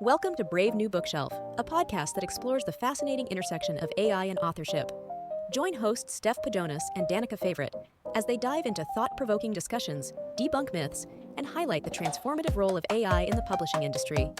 Welcome to Brave New Bookshelf, a podcast that explores the fascinating intersection of AI and authorship. Join hosts Steph Pajonas and Danica Favorite as they dive into thought-provoking discussions, debunk myths, and highlight the transformative role of AI in the publishing industry.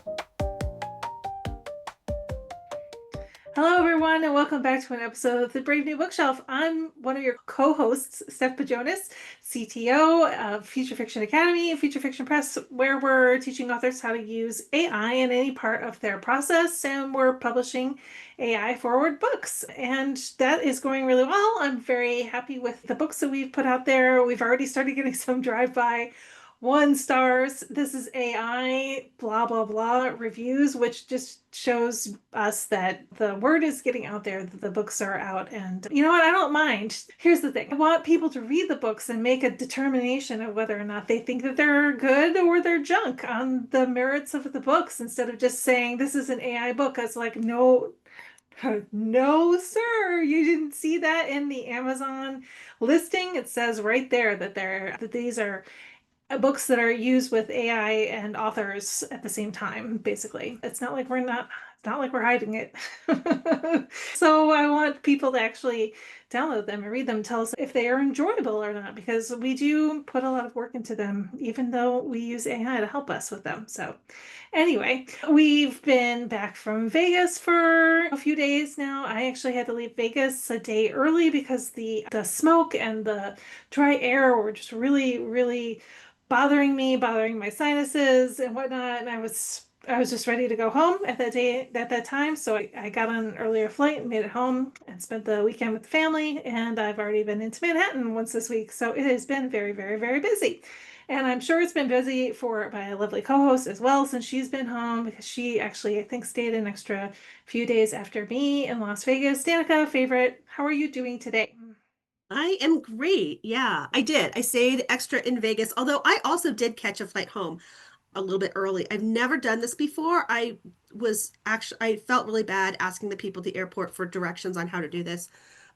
Hello, everyone, and welcome back to an episode of the Brave New Bookshelf. I'm one of your co-hosts, Steph Pajonas, CTO of Future Fiction Academy and Future Fiction Press, where we're teaching authors how to use AI in any part of their process, and we're publishing AI-forward books. And that is going really well. I'm very happy with the books that we've put out there. We've already started getting some drive-by 1 stars. This is AI, blah, blah, blah reviews, which just shows us that the word is getting out there, that the books are out. And you know what? I don't mind. Here's the thing. I want people to read the books and make a determination of whether or not they think that they're good or they're junk on the merits of the books, instead of just saying this is an AI book. It's like, no, no, sir, you didn't see that in the Amazon listing. It says right there that these are books that are used with AI and authors at the same time, basically. It's not like we're hiding it. So I want people to actually download them and read them, tell us if they are enjoyable or not, because we do put a lot of work into them, even though we use AI to help us with them. So anyway, we've been back from Vegas for a few days now. I actually had to leave Vegas a day early because the smoke and the dry air were just really, really bothering my sinuses and whatnot. And I was just ready to go home at that time. So I got on an earlier flight and made it home and spent the weekend with the family. And I've already been into Manhattan once this week. So it has been very, very, very busy. And I'm sure it's been busy for my lovely co-host as well, since she's been home, because she actually, I think, stayed an extra few days after me in Las Vegas. Danica, favorite, how are you doing today? I am great. Yeah, I did. I stayed extra in Vegas, although I also did catch a flight home a little bit early. I've never done this before. I felt really bad asking the people at the airport for directions on how to do this,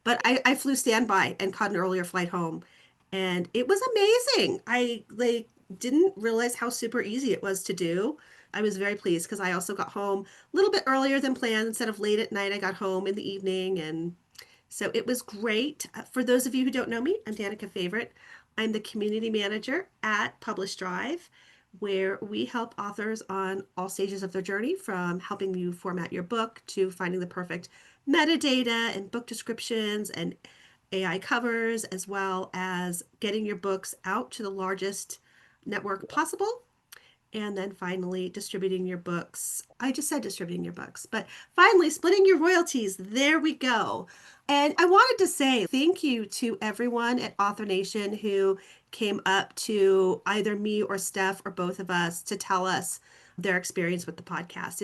but I flew standby and caught an earlier flight home, and it was amazing. I like didn't realize how super easy it was to do. I was very pleased because I also got home a little bit earlier than planned. Instead of late at night, I got home in the evening, and so it was great. For those of you who don't know me, I'm Danica Favorite. I'm the community manager at Publish Drive, where we help authors on all stages of their journey, from helping you format your book to finding the perfect metadata and book descriptions and AI covers, as well as getting your books out to the largest network possible. And then finally, distributing your books. I just said distributing your books, but finally, splitting your royalties. There we go. And I wanted to say thank you to everyone at Author Nation who came up to either me or Steph or both of us to tell us their experience with the podcast.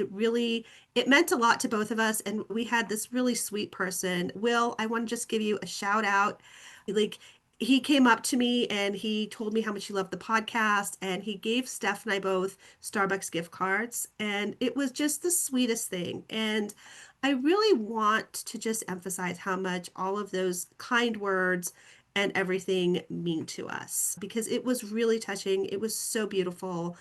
It meant a lot to both of us. And we had this really sweet person. Will, I want to just give you a shout out. Like, he came up to me and he told me how much he loved the podcast, and he gave Steph and I both Starbucks gift cards, and it was just the sweetest thing. And I really want to just emphasize how much all of those kind words and everything mean to us, because it was really touching. It was so beautiful.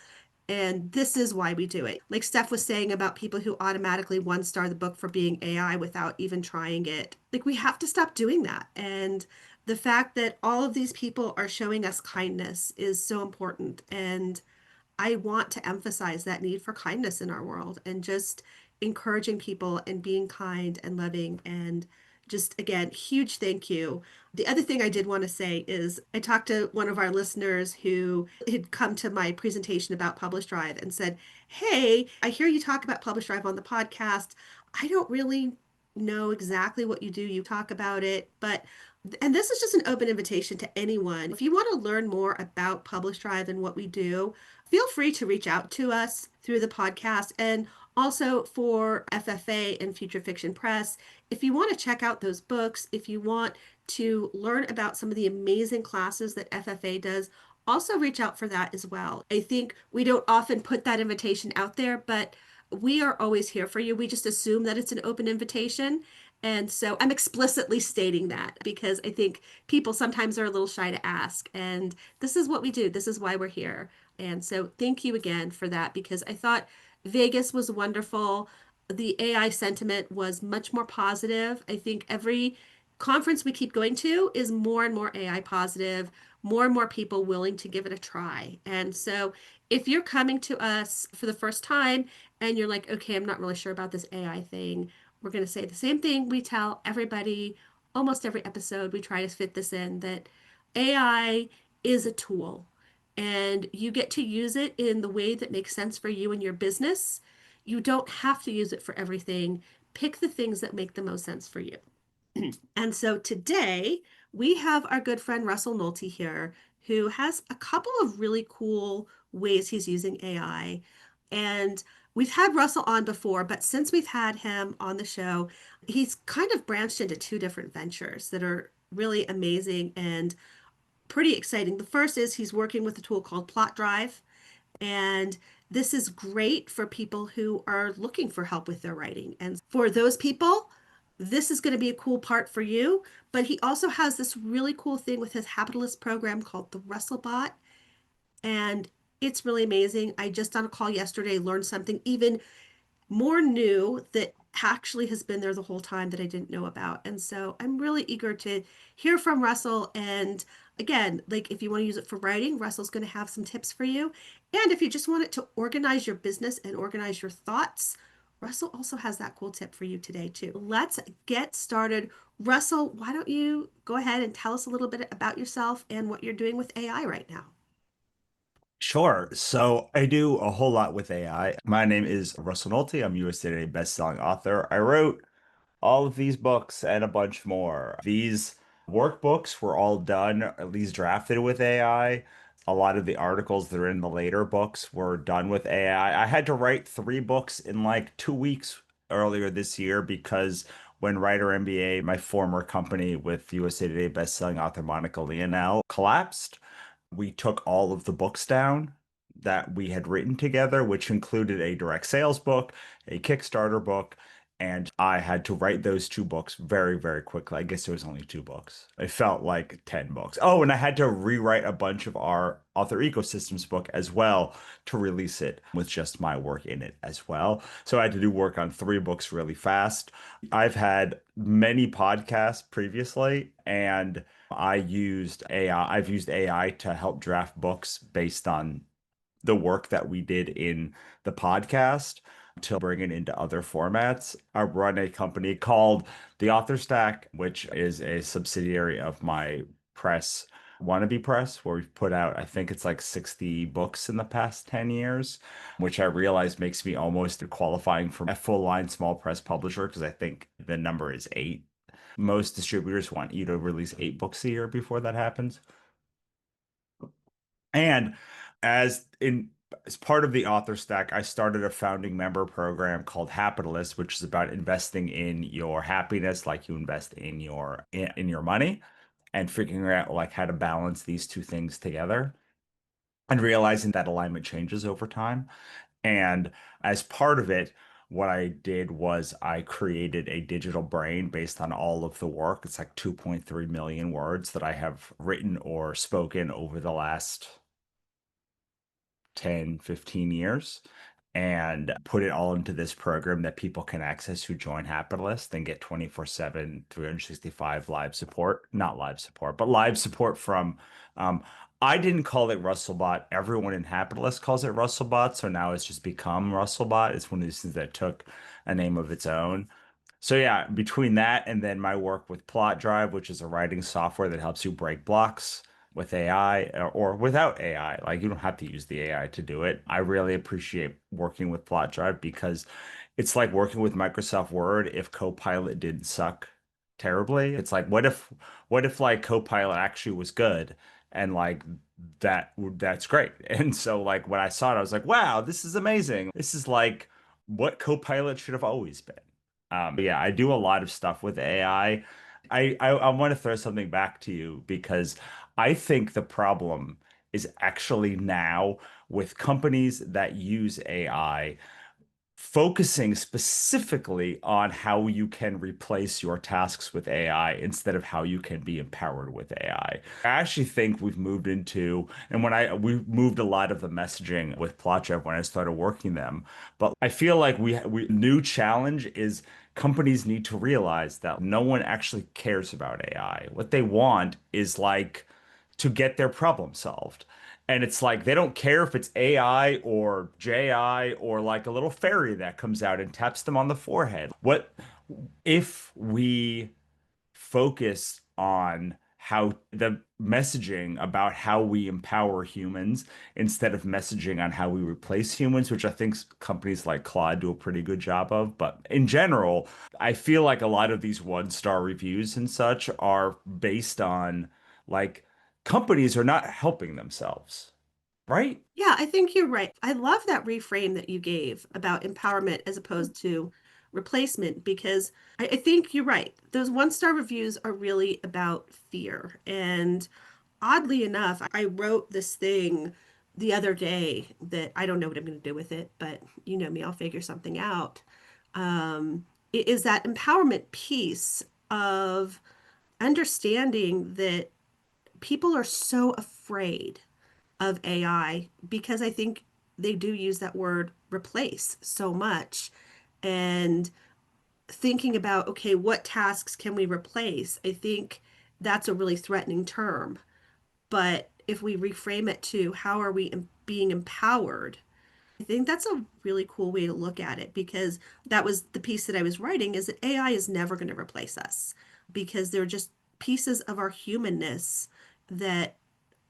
And this is why we do it. Like Steph was saying about people who automatically 1-star the book for being AI without even trying it. Like, we have to stop doing that. And the fact that all of these people are showing us kindness is so important. And I want to emphasize that need for kindness in our world, and just encouraging people and being kind and loving. And just, again, huge thank you. The other thing I did want to say is I talked to one of our listeners who had come to my presentation about Publish Drive and said, "Hey, I hear you talk about Publish Drive on the podcast. I don't really know exactly what you do. You talk about it, but," and this is just an open invitation to anyone. If you want to learn more about Publish Drive and what we do, feel free to reach out to us through the podcast. And also for FFA and Future Fiction Press, if you want to check out those books, if you want to learn about some of the amazing classes that FFA does, also reach out for that as well. I think we don't often put that invitation out there, but we are always here for you. We just assume that it's an open invitation. And so I'm explicitly stating that because I think people sometimes are a little shy to ask. And this is what we do. This is why we're here. And so thank you again for that, because I thought Vegas was wonderful. The AI sentiment was much more positive. I think every conference we keep going to is more and more AI positive, more and more people willing to give it a try. And so if you're coming to us for the first time and you're like, okay, I'm not really sure about this AI thing, we're going to say the same thing we tell everybody almost every episode. We try to fit this in that AI is a tool and you get to use it in the way that makes sense for you and your business. You don't have to use it for everything. Pick the things that make the most sense for you. And so today we have our good friend Russell Nohelty here, who has a couple of really cool ways he's using AI. And we've had Russell on before, but since we've had him on the show, he's kind of branched into two different ventures that are really amazing and pretty exciting. The first is he's working with a tool called Plot Drive, and this is great for people who are looking for help with their writing. And for those people, this is going to be a cool part for you. But he also has this really cool thing with his Hapitalist program called the WrestleBot. And it's really amazing. I just on a call yesterday learned something even more new that actually has been there the whole time that I didn't know about. And so I'm really eager to hear from Russell. And again, like if you want to use it for writing, Russell's going to have some tips for you. And if you just want it to organize your business and organize your thoughts, Russell also has that cool tip for you today, too. Let's get started. Russell, why don't you go ahead and tell us a little bit about yourself and what you're doing with AI right now? Sure. So I do a whole lot with AI. My name is Russell Nohelty. I'm USA Today bestselling author. I wrote all of these books and a bunch more. These workbooks were all done, at least drafted with AI. A lot of the articles that are in the later books were done with AI. I had to write 3 books in like 2 weeks earlier this year because when Writer MBA, my former company with USA Today bestselling author Monica Leonel, collapsed, we took all of the books down that we had written together, which included a direct sales book, a Kickstarter book, and I had to write those 2 books very, very quickly. I guess it was only 2 books. It felt like 10 books. Oh, and I had to rewrite a bunch of our author ecosystems book as well to release it with just my work in it as well. So I had to do work on 3 books really fast. I've had many podcasts previously, and I've used AI to help draft books based on the work that we did in the podcast to bring it into other formats. I run a company called The Author Stack, which is a subsidiary of my press, Wannabe Press, where we've put out, I think it's like 60 books in the past 10 years, which I realize makes me almost qualifying for a full line small press publisher because I think the number is 8. Most distributors want you to release 8 books a year before that happens. And as in as part of the author stack, I started a founding member program called Hapitalist, which is about investing in your happiness like you invest in your money and figuring out like how to balance these two things together and realizing that alignment changes over time. And as part of it, what I did was I created a digital brain based on all of the work. It's like 2.3 million words that I have written or spoken over the last 10, 15 years and put it all into this program that people can access who join Hapitalist and get 24/7, 365 live support. Not live support, but live support from I didn't call it RussellBot. Everyone in Hapitalist calls it RussellBot, so now it's just become RussellBot. It's one of these things that took a name of its own. So yeah, between that and then my work with Plot Drive, which is a writing software that helps you break blocks with AI or without AI, like you don't have to use the AI to do it. I really appreciate working with Plot Drive because it's like working with Microsoft Word if Copilot didn't suck terribly. It's like what if like Copilot actually was good and like that's great. And so like when I saw it, I was like, wow, this is amazing. This is like what Copilot should have always been. But yeah, I do a lot of stuff with AI. I want to throw something back to you because I think the problem is actually now with companies that use AI. focusing specifically on how you can replace your tasks with AI instead of how you can be empowered with AI. I actually think we've moved into, and we moved a lot of the messaging with Plotchev when I started working them, but I feel like we new challenge is companies need to realize that no one actually cares about AI. What they want is like to get their problem solved. And it's like they don't care if it's AI or JI or like a little fairy that comes out and taps them on the forehead. What if we focus on how the messaging about how we empower humans instead of messaging on how we replace humans, which I think companies like Claude do a pretty good job of. But in general, I feel like a lot of these one-star reviews and such are based on like companies are not helping themselves, right? Yeah, I think you're right. I love that reframe that you gave about empowerment as opposed to replacement because I think you're right. Those one-star reviews are really about fear. And oddly enough, I wrote this thing the other day that I don't know what I'm going to do with it, but you know me, I'll figure something out. It is that empowerment piece of understanding that people are so afraid of AI because I think they do use that word replace so much. And thinking about, okay, what tasks can we replace? I think that's a really threatening term. But if we reframe it to how are we being empowered, I think that's a really cool way to look at it because that was the piece that I was writing is that AI is never going to replace us because they're just pieces of our humanness that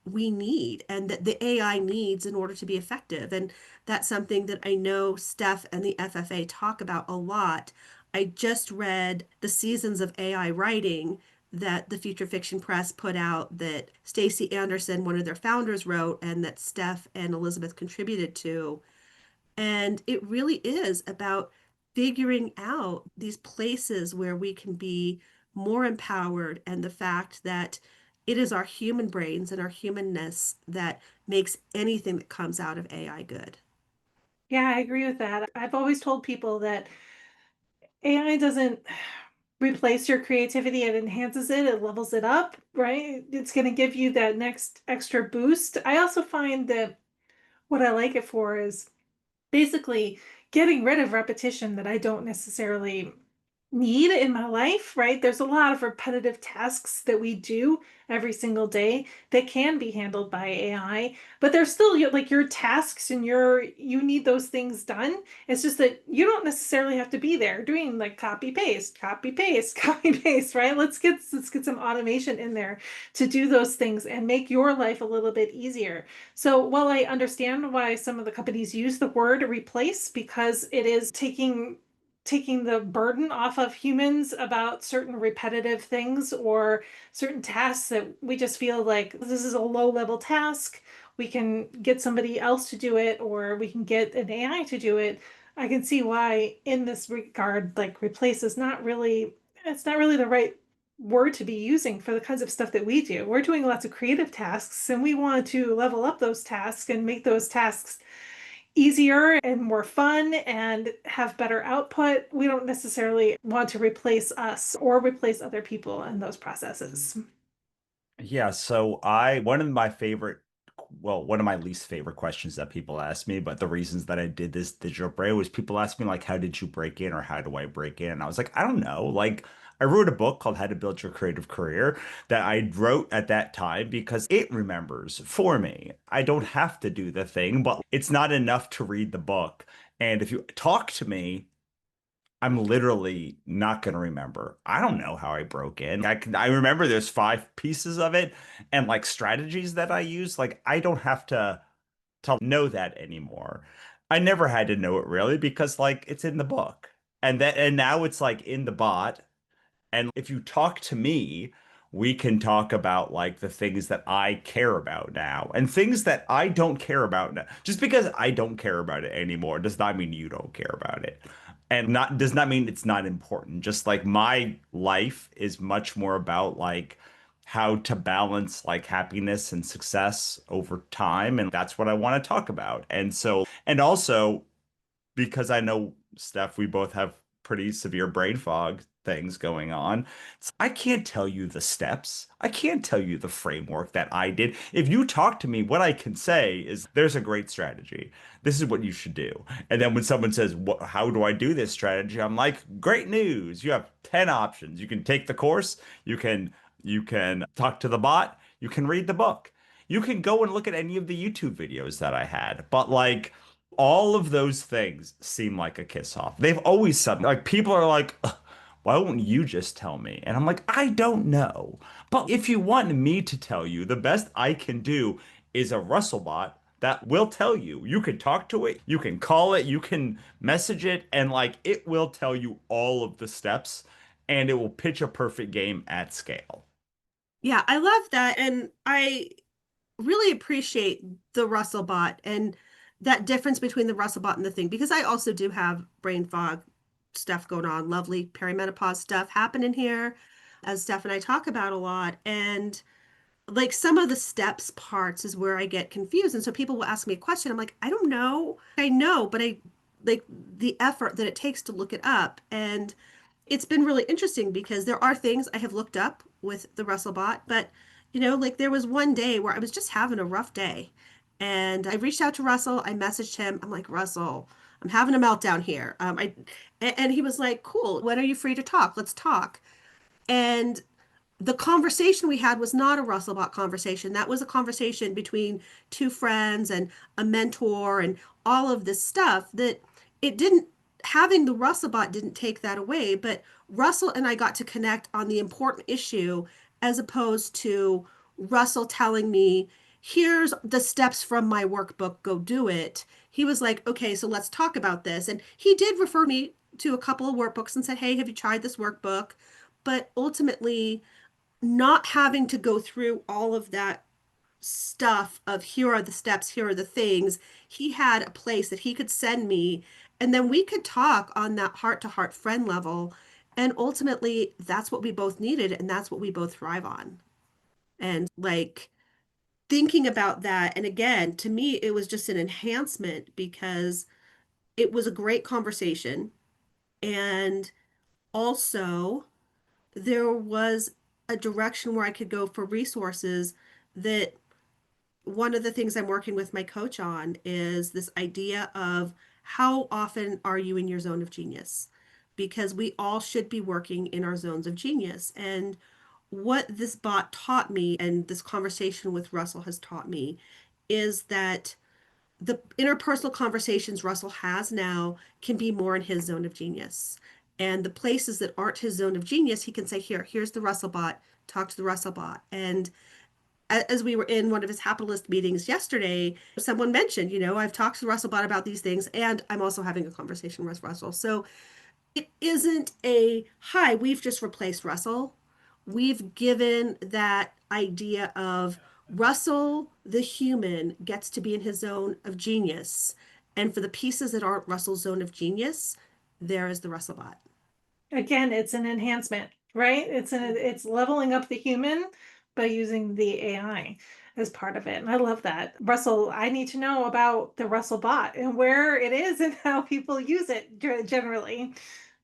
we need and that the AI needs in order to be effective. And that's something that I know Steph and the FFA talk about a lot. I just read the Seasons of AI Writing that the Future Fiction Press put out that Stacey Anderson, one of their founders, wrote and that Steph and Elizabeth contributed to. And it really is about figuring out these places where we can be more empowered and the fact that it is our human brains and our humanness that makes anything that comes out of AI good. Yeah, I agree with that. I've always told people that AI doesn't replace your creativity, it enhances it, it levels it up, right? It's going to give you that next extra boost. I also find that what I like it for is basically getting rid of repetition that I don't necessarily need in my life, right? There's a lot of repetitive tasks that we do every single day that can be handled by AI, but they're still like your tasks and you need those things done. It's just that you don't necessarily have to be there doing like copy paste, copy paste, copy paste, right? Let's get some automation in there to do those things and make your life a little bit easier. So while I understand why some of the companies use the word replace because it is taking the burden off of humans about certain repetitive things or certain tasks that we just feel like this is a low level task. We can get somebody else to do it or we can get an AI to do it. I can see why in this regard, like replace is not really, it's not really the right word to be using for the kinds of stuff that we do. We're doing lots of creative tasks and we want to level up those tasks and make those tasks easier and more fun and have better output. We don't necessarily want to replace us or replace other people in those processes. Yeah, so one of my least favorite questions that people ask me, but the reasons that I did this digital brain was people ask me like, how did you break in or how do I break in? And I was like, I don't know. Like I wrote a book called How to Build Your Creative Career that I wrote at that time because it remembers for me. I don't have to do the thing, but it's not enough to read the book. And if you talk to me, I'm literally not going to remember. I don't know how I broke in. I remember there's 5 pieces of it and like strategies that I use. Like I don't have to know that anymore. I never had to know it really because like it's in the book. And now it's like in the bot and if you talk to me, we can talk about like the things that I care about now and things that I don't care about now. Just because I don't care about it anymore does not mean you don't care about it. And not does not mean it's not important. Just like my life is much more about like how to balance like happiness and success over time. And that's what I want to talk about. And so, and also because I know Steph, we both have pretty severe brain fog things going on. I can't tell you the steps. I can't tell you the framework that I did. If you talk to me, what I can say is there's a great strategy. This is what you should do. And then when someone says, how do I do this strategy? I'm like, great news. You have 10 options. You can take the course, you can talk to the bot, you can read the book. You can go and look at any of the YouTube videos that I had. But like all of those things seem like a kiss off. They've always something like people are like, "Ugh, why won't you just tell me?" And I'm like, I don't know. But if you want me to tell you, the best I can do is a Russell bot that will tell you. You can talk to it, you can call it, you can message it, and like it will tell you all of the steps and it will pitch a perfect game at scale. Yeah, I love that. And I really appreciate the Russell bot and that difference between the Russell bot and the thing, because I also do have brain fog stuff going on, lovely perimenopause stuff happening here, as Steph and I talk about a lot. And like some of the steps parts is where I get confused. And so people will ask me a question. I'm like, I don't know. I know, but I like the effort that it takes to look it up. And it's been really interesting because there are things I have looked up with the Russell bot, but like there was one day where I was just having a rough day. And I reached out to Russell, I messaged him. I'm like, Russell, I'm having a meltdown here. And he was like, cool, when are you free to talk? Let's talk. And the conversation we had was not a Russellbot conversation. That was a conversation between two friends and a mentor and all of this stuff that it didn't, having the Russellbot didn't take that away, but Russell and I got to connect on the important issue as opposed to Russell telling me, here's the steps from my workbook, go do it. He was like, okay, so let's talk about this. And he did refer me to a couple of workbooks and said, hey, have you tried this workbook? But ultimately, not having to go through all of that stuff of here are the steps, here are the things. He had a place that he could send me, and then we could talk on that heart to heart friend level. And ultimately, that's what we both needed, and that's what we both thrive on. And like thinking about that, and again, to me, it was just an enhancement because it was a great conversation. And also, there was a direction where I could go for resources that one of the things I'm working with my coach on is this idea of how often are you in your zone of genius? Because we all should be working in our zones of genius. And what this bot taught me and this conversation with Russell has taught me is that the interpersonal conversations Russell has now can be more in his zone of genius. And the places that aren't his zone of genius, he can say, here's the Russell bot, talk to the Russell bot. And as we were in one of his Hapitalist meetings yesterday, someone mentioned, I've talked to Russell bot about these things, and I'm also having a conversation with Russell. So it isn't hi, we've just replaced Russell. We've given that idea of Russell, the human, gets to be in his zone of genius. And for the pieces that aren't Russell's zone of genius, there is the Russell bot. Again, it's an enhancement, right? It's leveling up the human by using the AI as part of it. And I love that. Russell, I need to know about the Russell bot and where it is and how people use it generally.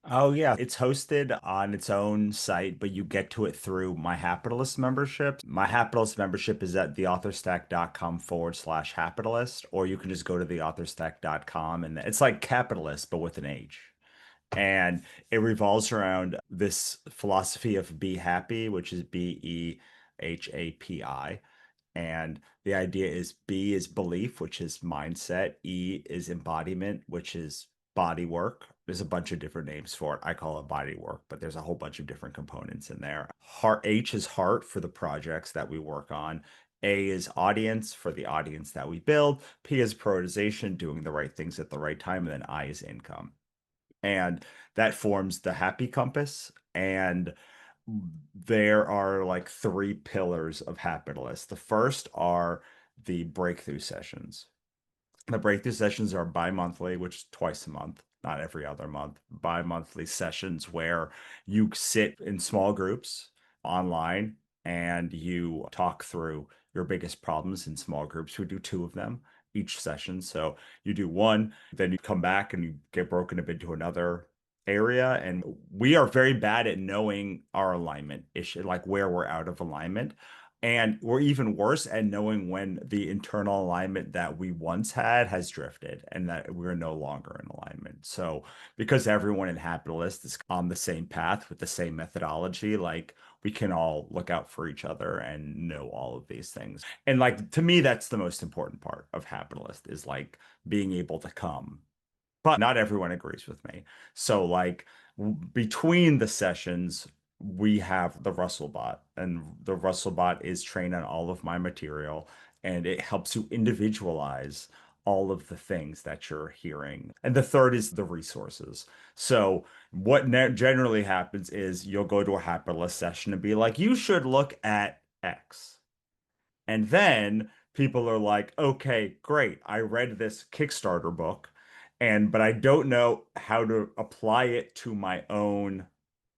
Oh yeah, it's hosted on its own site, but you get to it through my Hapitalist membership. My Hapitalist membership is at theauthorstack.com/Hapitalist, or you can just go to theauthorstack.com and it's like capitalist, but with an H. And it revolves around this philosophy of be happy, which is BEHAPI. And the idea is B is belief, which is mindset. E is embodiment, which is body work. There's a bunch of different names for it. I call it body work, but there's a whole bunch of different components in there. H is heart for the projects that we work on. A is audience for the audience that we build. P is prioritization, doing the right things at the right time. And then I is income. And that forms the happy compass. And there are like three pillars of Hapitalist. The first are the breakthrough sessions. The breakthrough sessions are bi-monthly, which is twice a month, not every other month. Bi-monthly sessions where you sit in small groups online and you talk through your biggest problems in small groups. We do 2 of them. each session. So you do one, then you come back and you get broken up into another area. And we are very bad at knowing our alignment issue, like where we're out of alignment. And we're even worse at knowing when the internal alignment that we once had has drifted and that we're no longer in alignment. So because everyone in Hapitalist is on the same path with the same methodology, like we can all look out for each other and know all of these things. And like to me, that's the most important part of Hapitalist is like being able to come. But not everyone agrees with me. So like between the sessions, we have the Russellbot, and the Russellbot is trained on all of my material, and it helps you individualize all of the things that you're hearing. And the third is the resources. So what generally happens is you'll go to a Hapitalist session and be like, you should look at X. And then people are like, okay, great. I read this Kickstarter book but I don't know how to apply it to my own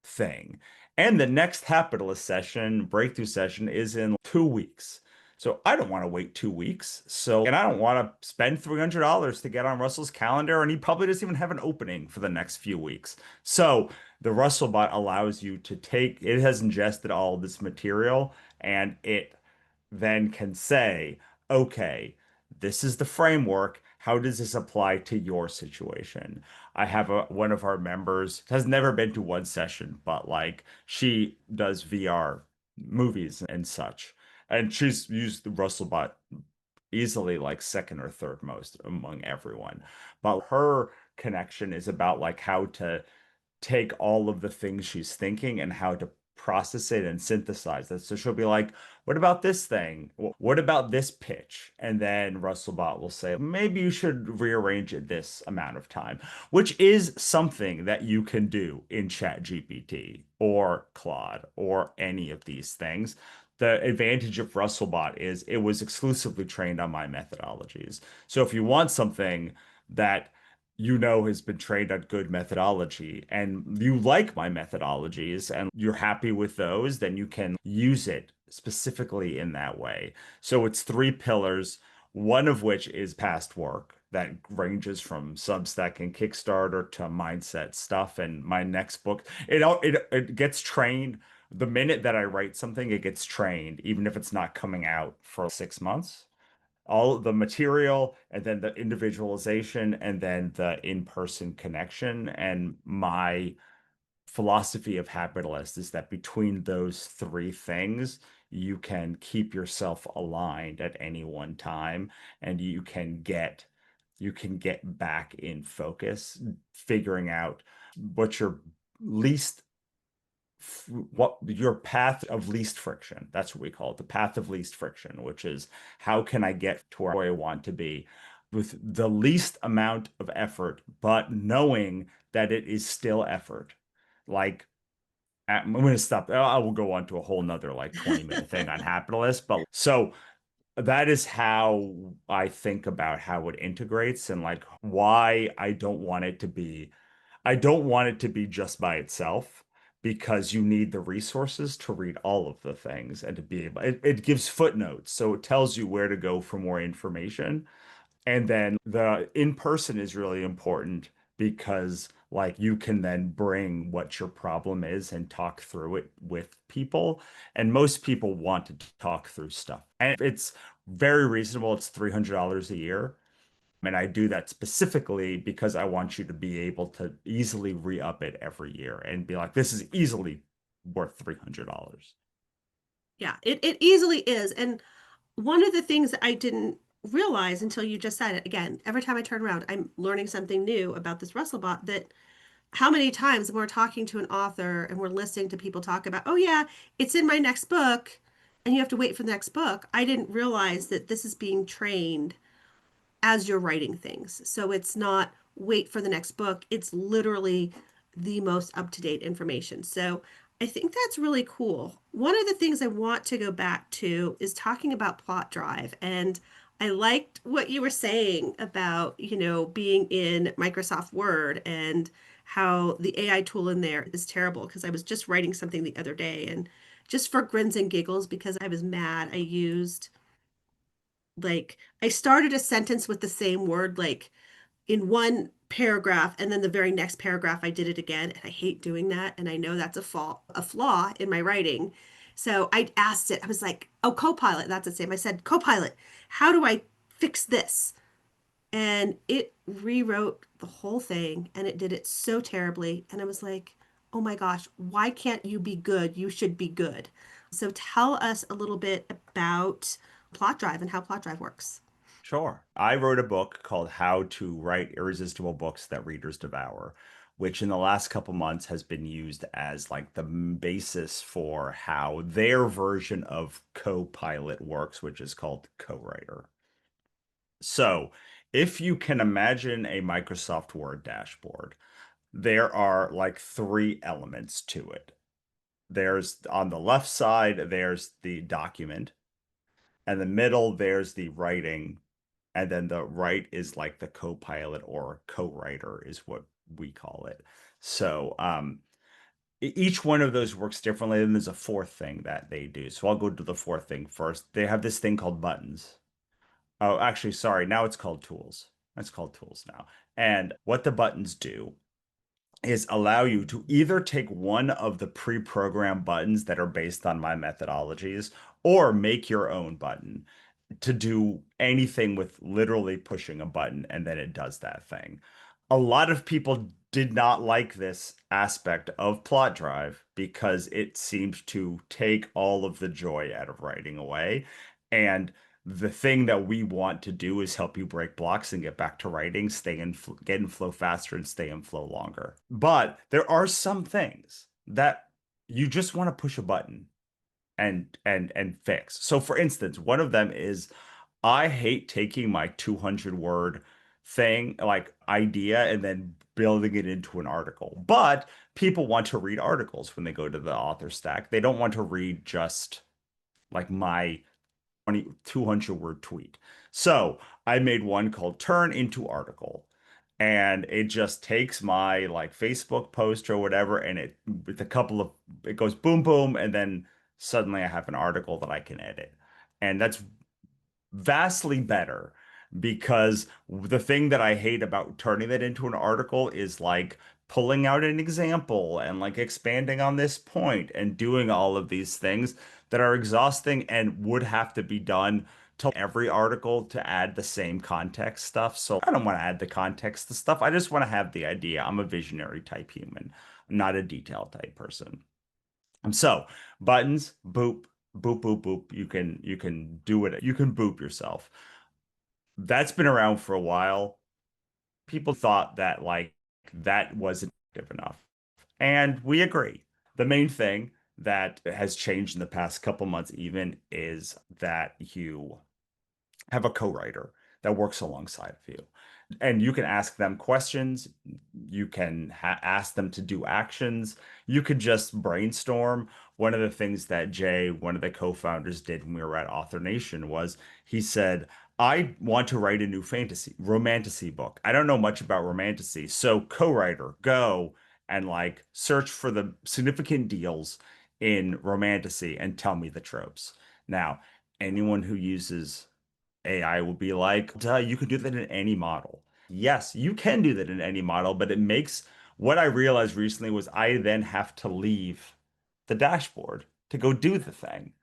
thing. And the next Hapitalist session, breakthrough session, is in 2 weeks. So I don't want to wait 2 weeks. And I don't want to spend $300 to get on Russell's calendar, and he probably doesn't even have an opening for the next few weeks. So the Russellbot allows you to it has ingested all this material, and it then can say, okay, this is the framework. How does this apply to your situation? I have one of our members has never been to one session, but like she does VR movies and such. And she's used the Russellbot easily like second or third most among everyone. But her connection is about like how to take all of the things she's thinking and how to process it and synthesize that. So she'll be like, what about this thing? What about this pitch? And then Russellbot will say, maybe you should rearrange it this amount of time, which is something that you can do in ChatGPT or Claude or any of these things. The advantage of Russellbot is it was exclusively trained on my methodologies. So if you want something that has been trained on good methodology and you like my methodologies and you're happy with those, then you can use it specifically in that way. So it's 3 pillars, one of which is past work that ranges from Substack and Kickstarter to mindset stuff. And my next book, it gets trained. The minute that I write something, it gets trained, even if it's not coming out for 6 months, all the material and then the individualization and then the in-person connection. And my philosophy of Hapitalist is that between those 3 things, you can keep yourself aligned at any one time and you can get back in focus, figuring out what your least what your path of least friction. That's what we call it, the path of least friction, which is how can I get to where I want to be with the least amount of effort, but knowing that it is still effort. Like I'm going to stop. I will go on to a whole nother like 20-minute thing on Hapitalist, but so that is how I think about how it integrates and like why I don't want it to be just by itself because you need the resources to read all of the things and to be able, it gives footnotes. So it tells you where to go for more information. And then the in person is really important because like you can then bring what your problem is and talk through it with people. And most people want to talk through stuff. And it's very reasonable. It's $300 a year. And I do that specifically because I want you to be able to easily re-up it every year and be like, this is easily worth $300. Yeah, it easily is. And one of the things that I didn't realize until you just said it again, every time I turn around, I'm learning something new about this Russellbot that how many times we're talking to an author and we're listening to people talk about, oh yeah, it's in my next book, and you have to wait for the next book. I didn't realize that this is being trained as you're writing things. So it's not wait for the next book. It's literally the most up-to-date information. So I think that's really cool. One of the things I want to go back to is talking about plot drive. And I liked what you were saying about, being in Microsoft Word and how the AI tool in there is terrible because I was just writing something the other day and just for grins and giggles because I was mad, I used like I started a sentence with the same word, like in one paragraph, and then the very next paragraph I did it again. And I hate doing that. And I know that's a flaw in my writing. So I asked it, I was like, oh, Copilot, that's its name. I said, Copilot, how do I fix this? And it rewrote the whole thing and it did it so terribly. And I was like, oh my gosh, why can't you be good? You should be good. So tell us a little bit about Plot Drive and how Plot Drive works. Sure. I wrote a book called How to Write Irresistible Books That Readers Devour, which in the last couple months has been used as like the basis for how their version of Copilot works, which is called Co-Writer. So, if you can imagine a Microsoft Word dashboard, there are like three elements to it. There's on the left side, there's the document, and the middle, there's the writing, and then the right is like the co-pilot or co-writer is what we call it. So each one of those works differently, and there's a fourth thing that they do. So I'll go to the fourth thing first. They have this thing called buttons. Oh, actually, sorry. Now it's called tools. It's called tools now. And what the buttons do is allow you to either take one of the pre-programmed buttons that are based on my methodologies or make your own button to do anything with literally pushing a button and then it does that thing. A lot of people did not like this aspect of Plot Drive because it seemed to take all of the joy out of writing away. And the thing that we want to do is help you break blocks and get back to writing, get in flow faster and stay in flow longer. But there are some things that you just want to push a button and fix. So for instance, one of them is I hate taking my 200 word thing, like idea, and then building it into an article. But people want to read articles when they go to the author stack. They don't want to read just like my 200 word tweet. So I made one called Turn into Article. And it just takes my like Facebook post or whatever, and it with a couple of it goes boom boom, and then suddenly I have an article that I can edit. And that's vastly better because the thing that I hate about turning that into an article is like pulling out an example and like expanding on this point and doing all of these things that are exhausting and would have to be done to every article to add the same context stuff. So I don't want to add the context to stuff. I just want to have the idea. I'm a visionary type human. I'm not a detail type person. So buttons, boop, boop, boop, boop. You can do it. You can boop yourself. That's been around for a while. People thought that like that wasn't good enough. And we agree. The main thing that has changed in the past couple months even is that you have a co-writer that works alongside of you. And you can ask them questions. You can ask them to do actions. You could just brainstorm. One of the things that Jay, one of the co-founders, did when we were at Author Nation was he said, I want to write a new romantasy book. I don't know much about romantasy. So co-writer, go and like search for the significant deals in romantasy and tell me the tropes. Now, anyone who uses AI will be like, duh, you can do that in any model. Yes, you can do that in any model, but it makes what I realized recently was I then have to leave the dashboard to go do the thing.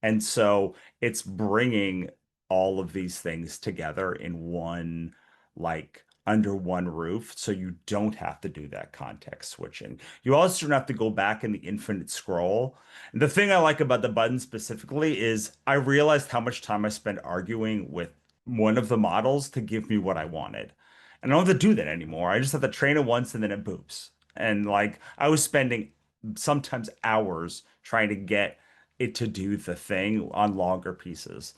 And so it's bringing all of these things together in one, like under one roof. So you don't have to do that context switching. You also don't have to go back in the infinite scroll. And the thing I like about the button specifically is I realized how much time I spent arguing with one of the models to give me what I wanted. And I don't have to do that anymore. I just have to train it once and then it boops. And like I was spending sometimes hours trying to get it to do the thing on longer pieces.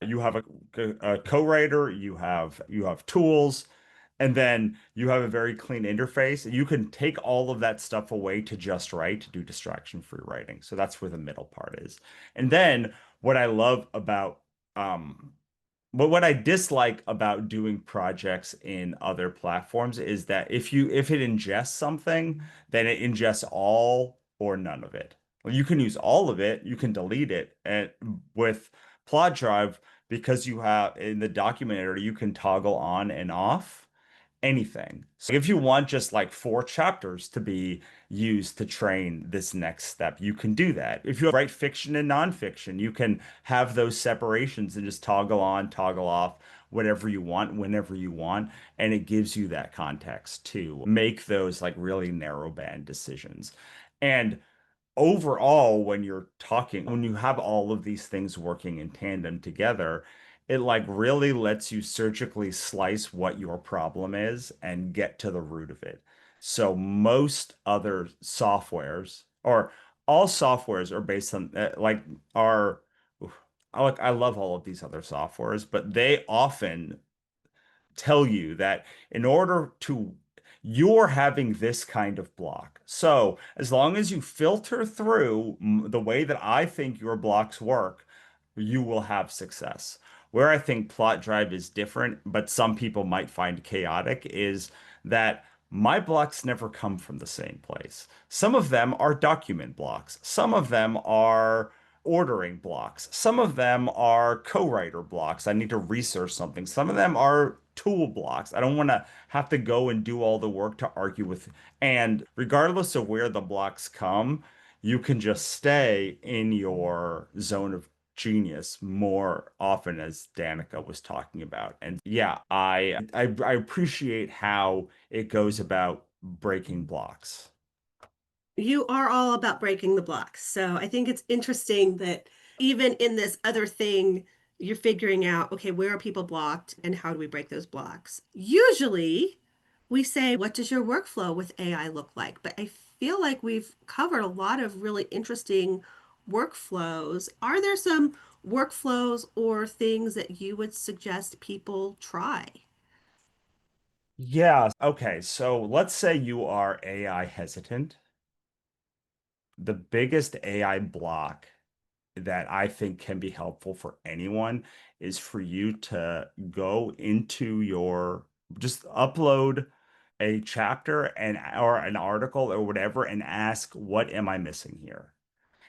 You have a co-writer, you have tools, and then you have a very clean interface. You can take all of that stuff away to just write, to do distraction-free writing. So that's where the middle part is. And then what I love about but what I dislike about doing projects in other platforms is that if it ingests something, then it ingests all or none of it. Well, you can use all of it, you can delete it. And with Plot Drive, because you have in the document editor, you can toggle on and off anything. So if you want just like 4 chapters to be used to train this next step, you can do that. If you write fiction and nonfiction, you can have those separations and just toggle on, toggle off, whatever you want, whenever you want. And it gives you that context to make those like really narrow band decisions. And overall, when you have all of these things working in tandem together, it like really lets you surgically slice what your problem is and get to the root of it. So most other softwares or all softwares are based on like are I love all of these other softwares, but they often tell you that in order to you're having this kind of block. So as long as you filter through the way that I think your blocks work, you will have success. Where I think Plot Drive is different, but some people might find chaotic, is that my blocks never come from the same place. Some of them are document blocks. Some of them are ordering blocks. Some of them are co-writer blocks. I need to research something. Some of them are tool blocks. I don't want to have to go and do all the work to argue with. And regardless of where the blocks come, you can just stay in your zone of genius more often, as Danica was talking about. And yeah, I appreciate how it goes about breaking blocks. You are all about breaking the blocks. So I think it's interesting that even in this other thing, you're figuring out, okay, where are people blocked and how do we break those blocks? Usually we say, what does your workflow with AI look like? But I feel like we've covered a lot of really interesting workflows. Are there some workflows or things that you would suggest people try? Yeah. Okay. So let's say you are AI hesitant. The biggest AI block that I think can be helpful for anyone is for you to go into your just upload a chapter and or an article or whatever and ask, what am I missing here?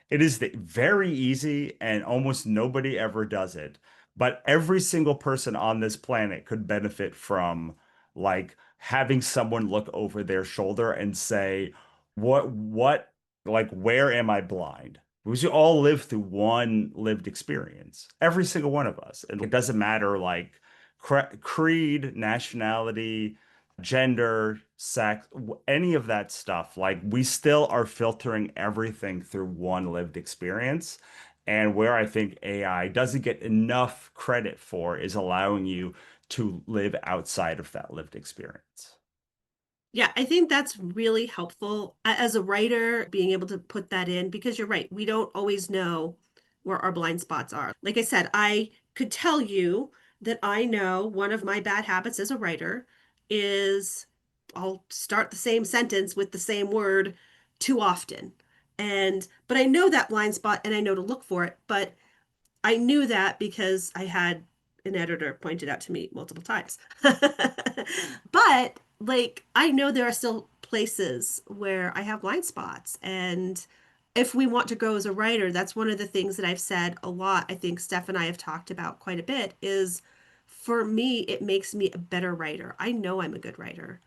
It is very easy and almost nobody ever does it. But every single person on this planet could benefit from like having someone look over their shoulder and say, what, like, where am I blind? Because we all live through one lived experience, every single one of us. And it doesn't matter like creed, nationality, gender, sex, any of that stuff. Like we still are filtering everything through one lived experience. And where I think AI doesn't get enough credit for is allowing you to live outside of that lived experience. Yeah, I think that's really helpful as a writer, being able to put that in because you're right. We don't always know where our blind spots are. Like I said, I could tell you that I know one of my bad habits as a writer is I'll start the same sentence with the same word too often. But I know that blind spot and I know to look for it. But I knew that because I had an editor pointed out to me multiple times. But like I know there are still places where I have blind spots. And if we want to grow as a writer, that's one of the things that I've said a lot. I think Steph and I have talked about quite a bit is for me, it makes me a better writer. I know I'm a good writer,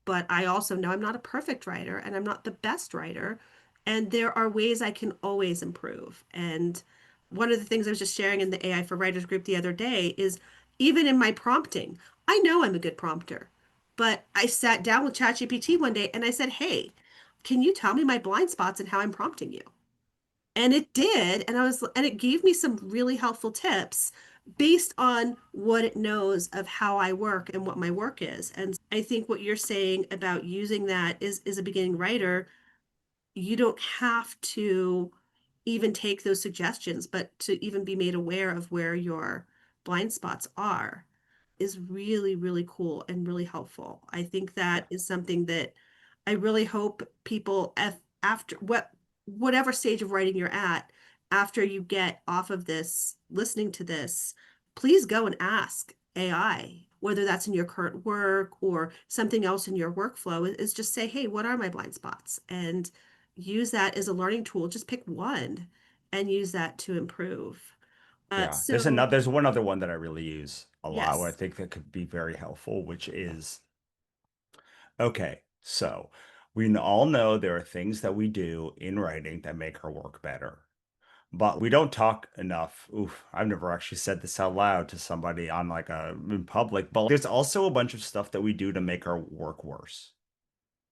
but I also know I'm not a perfect writer and I'm not the best writer. And there are ways I can always improve. And one of the things I was just sharing in the AI for Writers group the other day is even in my prompting, I know I'm a good prompter, but I sat down with ChatGPT one day and I said, hey, can you tell me my blind spots and how I'm prompting you? And it did. And it gave me some really helpful tips based on what it knows of how I work and what my work is. And I think what you're saying about using that is a beginning writer, you don't have to even take those suggestions, but to even be made aware of where your blind spots are is really, really cool and really helpful. I think that is something that I really hope people after whatever stage of writing you're at, after you get off of this, listening to this, please go and ask AI, whether that's in your current work or something else in your workflow, is just say, hey, what are my blind spots? And use that as a learning tool. Just pick one and use that to improve. Yeah. So There's one other one that I really use a lot where I yes. think that could be very helpful, which is okay. So we all know there are things that we do in writing that make our work better. But we don't talk enough. Oof, I've never actually said this out loud to somebody on like a in public, but there's also a bunch of stuff that we do to make our work worse.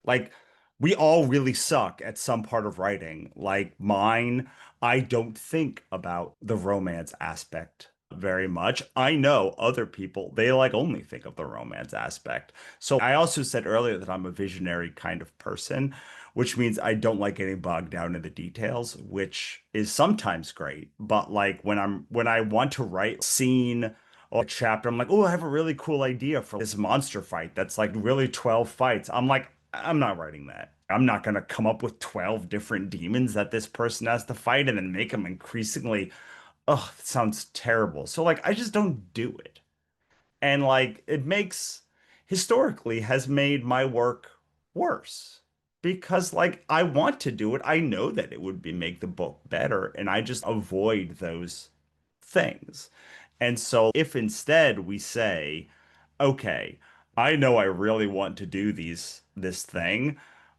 Like, we all really suck at some part of writing. Like mine, I don't think about the romance aspect very much. I know other people, they like only think of the romance aspect. So I also said earlier that I'm a visionary kind of person, which means I don't like getting bogged down in the details, which is sometimes great. But like when I want to write a scene or a chapter, I'm like, oh, I have a really cool idea for this monster fight that's like really 12 fights. I'm like, I'm not writing that. I'm not going to come up with 12 different demons that this person has to fight and then make them increasingly. Oh, that sounds terrible. So, like, I just don't do it. And, like, it makes historically has made my work worse because, like, I want to do it. I know that it would be make the book better, and I just avoid those things. And so, if instead we say, okay, I know I really want to do this thing,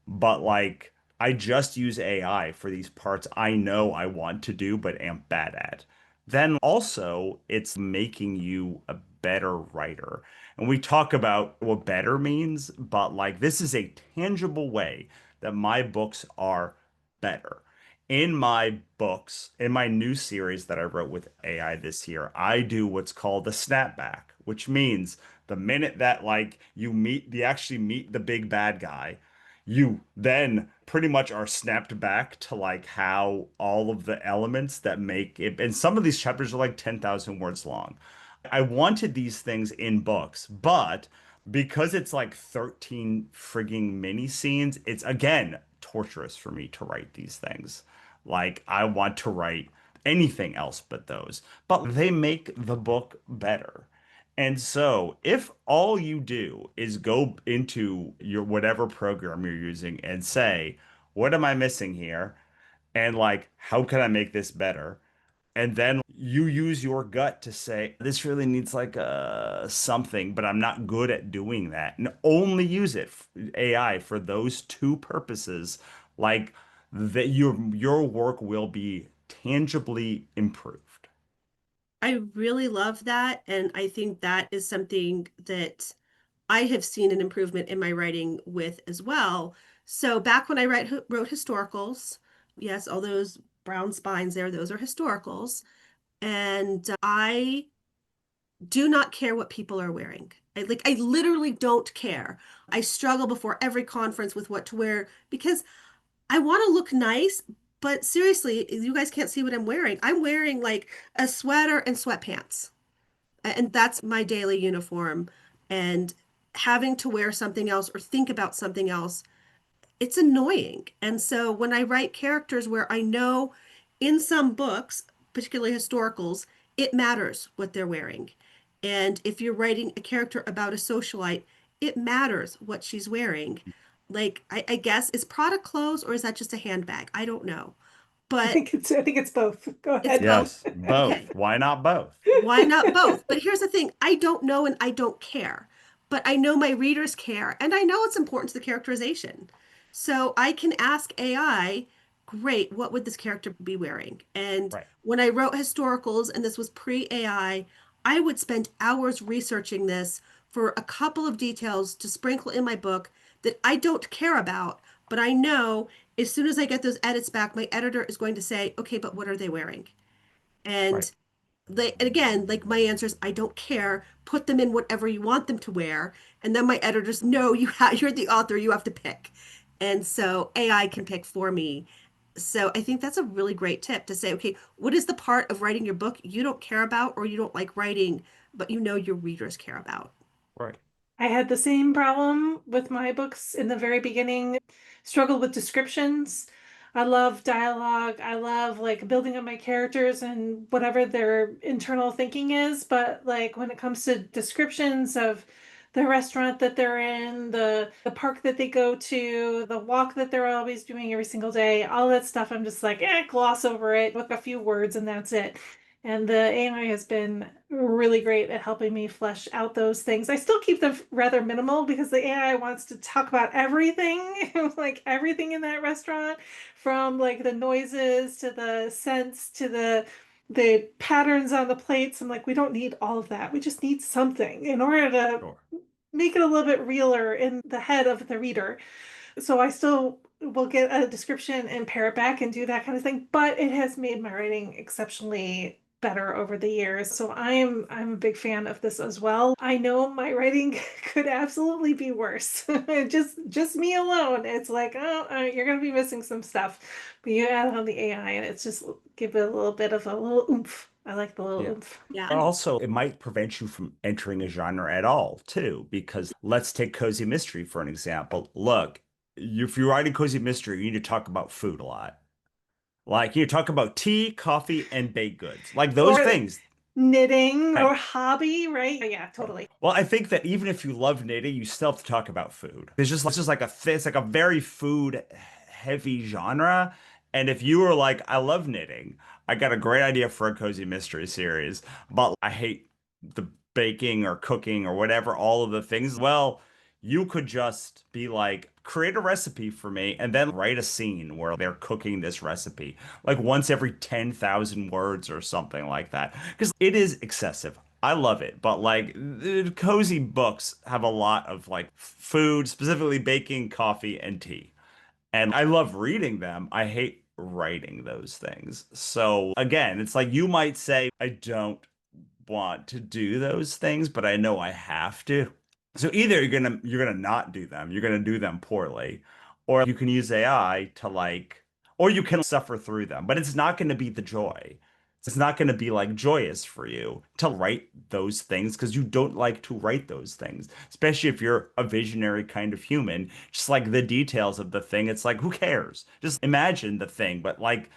but like I just use AI for these parts I know I want to do but am bad at. Then also it's making you a better writer. And we talk about what better means, but like this is a tangible way that my books are better. In my books, in my new series that I wrote with AI this year, I do what's called the snapback, which means the minute that like you actually meet the big bad guy, you then pretty much are snapped back to like how all of the elements that make it, and some of these chapters are like 10,000 words long. I wanted these things in books, but because it's like 13 frigging mini scenes, it's again torturous for me to write these things. Like I want to write anything else but those, but they make the book better. And so, if all you do is go into your whatever program you're using and say, what am I missing here? And like, how can I make this better? And then you use your gut to say, this really needs like something, but I'm not good at doing that. And only use AI for those two purposes, like that your work will be tangibly improved. I really love that. And I think that is something that I have seen an improvement in my writing with as well. So back when I wrote historicals, yes, all those brown spines there, those are historicals. And I do not care what people are wearing. I literally don't care. I struggle before every conference with what to wear because I want to look nice, but seriously, you guys can't see what I'm wearing. I'm wearing like a sweater and sweatpants. And that's my daily uniform. And having to wear something else or think about something else, it's annoying. And so when I write characters where I know in some books, particularly historicals, it matters what they're wearing. And if you're writing a character about a socialite, it matters what she's wearing. Like, I guess, is Prada clothes or is that just a handbag? I don't know. But I think it's both. Go it's ahead. both. Yes, Okay. both. Why not both? Why not both? But here's the thing, I don't know and I don't care. But I know my readers care and I know it's important to the characterization. So I can ask AI, great, what would this character be wearing? And Right, when I wrote historicals, and this was pre AI, I would spend hours researching this for a couple of details to sprinkle in my book that I don't care about. But I know as soon as I get those edits back, my editor is going to say, okay, but what are they wearing? right, And and again, like my answer is, I don't care. Put them in whatever you want them to wear. And then my editors, no, you're the author. You have to pick. And so AI can right, pick for me. So I think that's a really great tip to say, okay, what is the part of writing your book you don't care about or you don't like writing, but you know your readers care about? right, I had the same problem with my books in the very beginning. Struggled with descriptions. I love dialogue. I love like building up my characters and whatever their internal thinking is. But like when it comes to descriptions of the restaurant that they're in, the park that they go to, the walk that they're always doing every single day, all that stuff, I'm just like, gloss over it with a few words and that's it. And the AI has been really great at helping me flesh out those things. I still keep them rather minimal because the AI wants to talk about everything, like everything in that restaurant, from like the noises to the scents to the patterns on the plates. I'm like, we don't need all of that. We just need something in order to Sure. make it a little bit realer in the head of the reader. So I still will get a description and pare it back and do that kind of thing, but it has made my writing exceptionally better over the years. So I'm a big fan of this as well. I know my writing could absolutely be worse. Just me alone. It's like, oh, you're going to be missing some stuff. But you add on the AI and it's just give it a little bit of a little oomph. I like the little Yeah. oomph. Yeah. But also, it might prevent you from entering a genre at all, too, because let's take cozy mystery for an example. Look, if you're writing cozy mystery, you need to talk about food a lot. Like you talk about tea, coffee, and baked goods. Like those Or things. knitting or Right. hobby, right? Yeah, totally. Well, I think that even if you love knitting, you still have to talk about food. It's just like it's like a very food heavy genre. And if you were like, I love knitting, I got a great idea for a cozy mystery series, but I hate the baking or cooking or whatever, all of the things. Well, you could just be like, create a recipe for me and then write a scene where they're cooking this recipe, like once every 10,000 words or something like that. Because it is excessive. I love it, but like the cozy books have a lot of like food, specifically baking, coffee, and tea. And I love reading them. I hate writing those things. So again, it's like you might say, I don't want to do those things, but I know I have to. So either you're gonna not do them, you're gonna do them poorly, or you can use AI to like, or you can suffer through them, but it's not gonna be the joy. It's not gonna be like joyous for you to write those things because you don't like to write those things, especially if you're a visionary kind of human. Just like the details of the thing, it's like, who cares? Just imagine the thing, but like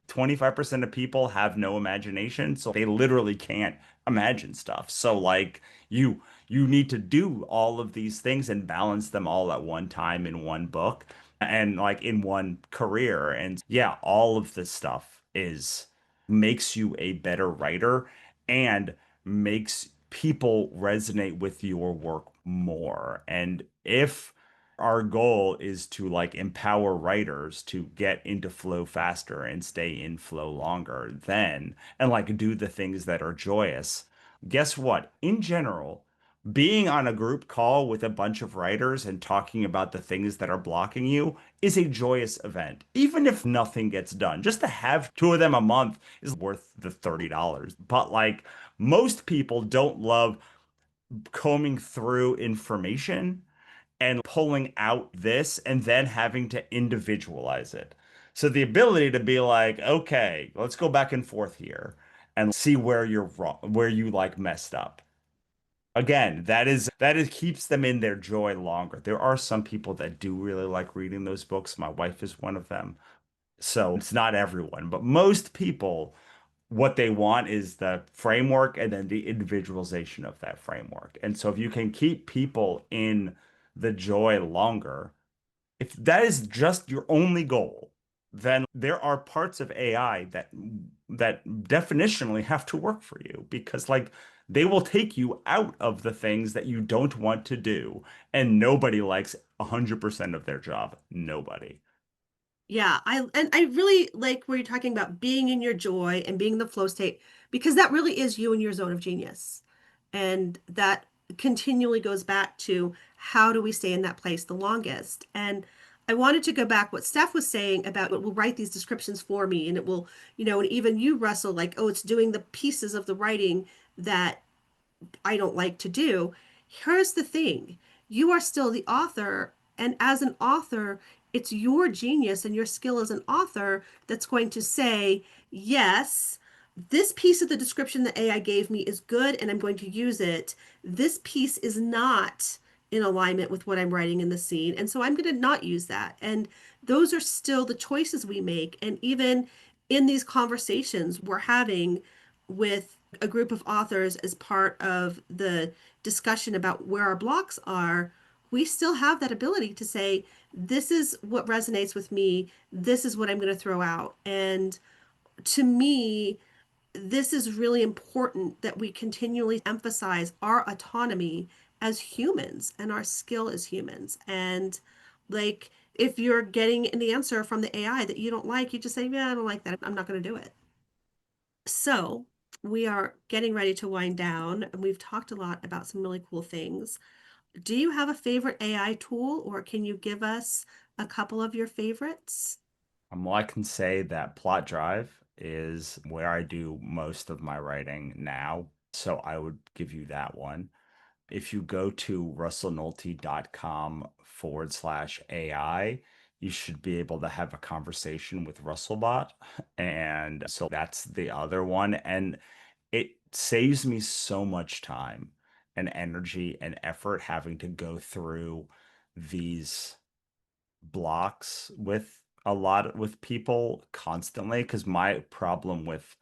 25% of people have no imagination, so they literally can't imagine stuff. So like you need to do all of these things and balance them all at one time in one book and like in one career. And yeah, all of this stuff is makes you a better writer and makes people resonate with your work more. And if our goal is to like empower writers to get into flow faster and stay in flow longer then and like do the things that are joyous. Guess what? In general, being on a group call with a bunch of writers and talking about the things that are blocking you is a joyous event. Even if nothing gets done, just to have two of them a month is worth the $30. But like most people don't love combing through information and pulling out this and then having to individualize it. So the ability to be like, okay, let's go back and forth here and see where you're wrong, where you like messed up. Again, that is keeps them in their joy longer. There are some people that do really like reading those books. My wife is one of them. So it's not everyone, but most people, what they want is the framework and then the individualization of that framework. And so if you can keep people in the joy longer, if that is just your only goal, then there are parts of AI that definitionally have to work for you because like they will take you out of the things that you don't want to do. And nobody likes 100% of their job. Nobody. Yeah, I really like where you're talking about being in your joy and being in the flow state because that really is you in your zone of genius. And that continually goes back to how do we stay in that place the longest? And I wanted to go back what Steph was saying about it will write these descriptions for me and it will, and even you, Russell, like, oh, it's doing the pieces of the writing that I don't like to do. Here's the thing. You are still the author, and as an author, it's your genius and your skill as an author that's going to say, yes, this piece of the description that AI gave me is good and I'm going to use it. This piece is not in alignment with what I'm writing in the scene. And so I'm going to not use that. And those are still the choices we make. And even in these conversations we're having with a group of authors as part of the discussion about where our blocks are, we still have that ability to say, this is what resonates with me. This is what I'm going to throw out. And to me, this is really important that we continually emphasize our autonomy as humans and our skill as humans. And like, if you're getting an answer from the AI that you don't like, you just say, yeah, I don't like that. I'm not going to do it. So we are getting ready to wind down, and we've talked a lot about some really cool things. Do you have a favorite AI tool, or can you give us a couple of your favorites? Well, I can say that Plot Drive is where I do most of my writing now. So I would give you that one. If you go to russellnohelty.com/AI, you should be able to have a conversation with Russellbot. And so that's the other one. And it saves me so much time and energy and effort having to go through these blocks with people constantly, because my problem with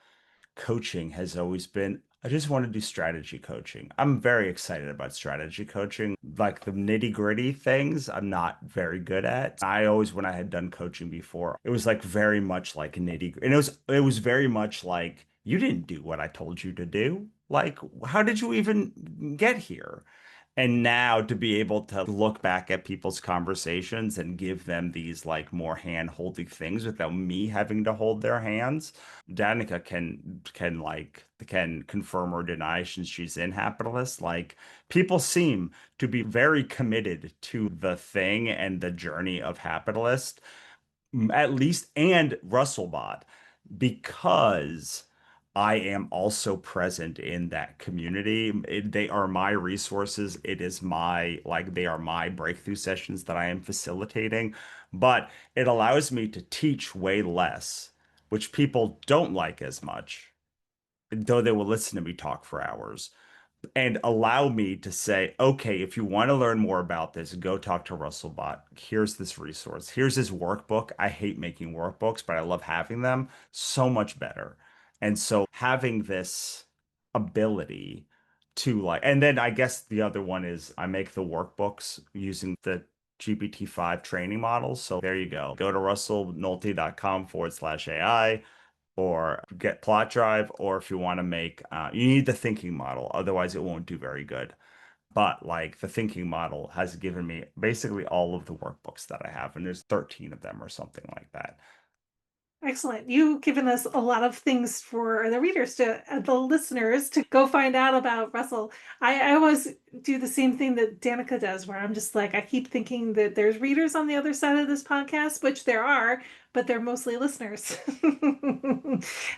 coaching has always been I just want to do strategy coaching. I'm very excited about strategy coaching. Like the nitty-gritty things, I'm not very good at. I always, when I had done coaching before, it was like very much like nitty, and it was very much like you didn't do what I told you to do. Like, how did you even get here? And now to be able to look back at people's conversations and give them these like more hand-holding things without me having to hold their hands. Danica can confirm or deny since she's in Hapitalist. Like people seem to be very committed to the thing and the journey of Hapitalist, at least, and Russellbot, because I am also present in that community. They are my resources. It is my, like, they are my breakthrough sessions that I am facilitating, but it allows me to teach way less, which people don't like as much, though they will listen to me talk for hours, and allow me to say, okay, if you want to learn more about this, go talk to Russellbot. Here's this resource. Here's his workbook. I hate making workbooks, but I love having them. So much better. And so having this ability to like, and then I guess the other one is I make the workbooks using the GPT-5 training models. So there you go. Go to russellnohelty.com/AI, or get Plot Drive, or if you want to make, you need the thinking model, otherwise it won't do very good. But like the thinking model has given me basically all of the workbooks that I have, and there's 13 of them or something like that. Excellent. You've given us a lot of things for the readers the listeners to go find out about Russell. I always do the same thing that Danica does, where I'm just like, I keep thinking that there's readers on the other side of this podcast, which there are, but they're mostly listeners.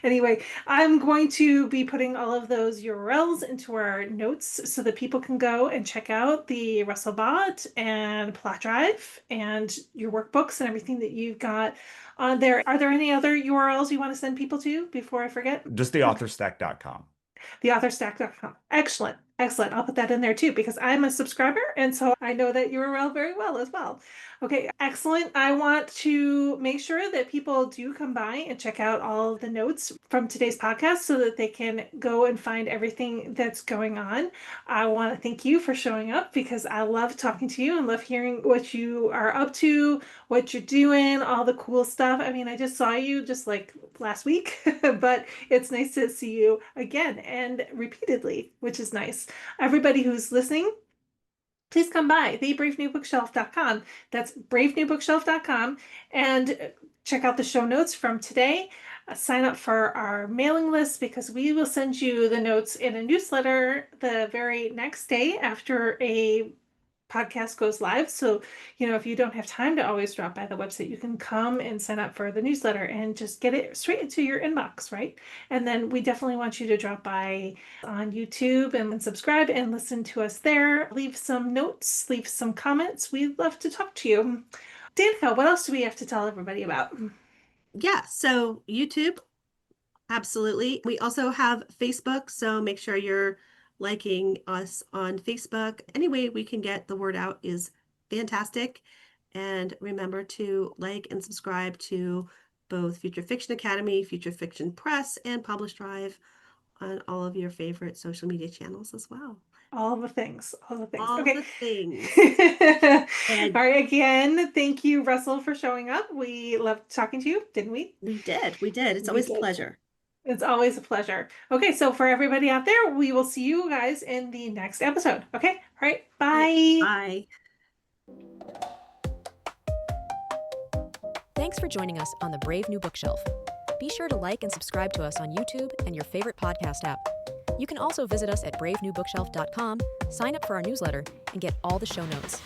Anyway, I'm going to be putting all of those URLs into our notes so that people can go and check out the Russellbot and Plot Drive and your workbooks and everything that you've got on there. Are there any other URLs you want to send people to before I forget? Just theauthorstack.com. Theauthorstack.com. Excellent. Excellent. I'll put that in there too, because I'm a subscriber. And so I know that URL very well as well. Okay. Excellent. I want to make sure that people do come by and check out all of the notes from today's podcast so that they can go and find everything that's going on. I want to thank you for showing up, because I love talking to you and love hearing what you are up to, what you're doing, all the cool stuff. I mean, I just saw you just like last week, but it's nice to see you again and repeatedly, which is nice. Everybody who's listening, please come by thebravenewbookshelf.com. That's bravenewbookshelf.com, and check out the show notes from today. Sign up for our mailing list, because we will send you the notes in a newsletter the very next day after a podcast goes live. So, if you don't have time to always drop by the website, you can come and sign up for the newsletter and just get it straight into your inbox, right? And then we definitely want you to drop by on YouTube and subscribe and listen to us there. Leave some notes, leave some comments. We'd love to talk to you. Danica, what else do we have to tell everybody about? Yeah, so YouTube, absolutely. We also have Facebook, so make sure you're liking us on Facebook. Any way we can get the word out is fantastic. And remember to like and subscribe to both Future Fiction Academy, Future Fiction Press, and Publish Drive on all of your favorite social media channels as well. All the things, all the things. All Okay. the things. All right, again, thank you, Russell, for showing up. We loved talking to you, didn't we? We did. It's We always a did. pleasure. It's always a pleasure. Okay, so for everybody out there, we will see you guys in the next episode. Okay, all right, bye. Bye. Thanks for joining us on the Brave New Bookshelf. Be sure to like and subscribe to us on YouTube and your favorite podcast app. You can also visit us at bravenewbookshelf.com, sign up for our newsletter, and get all the show notes.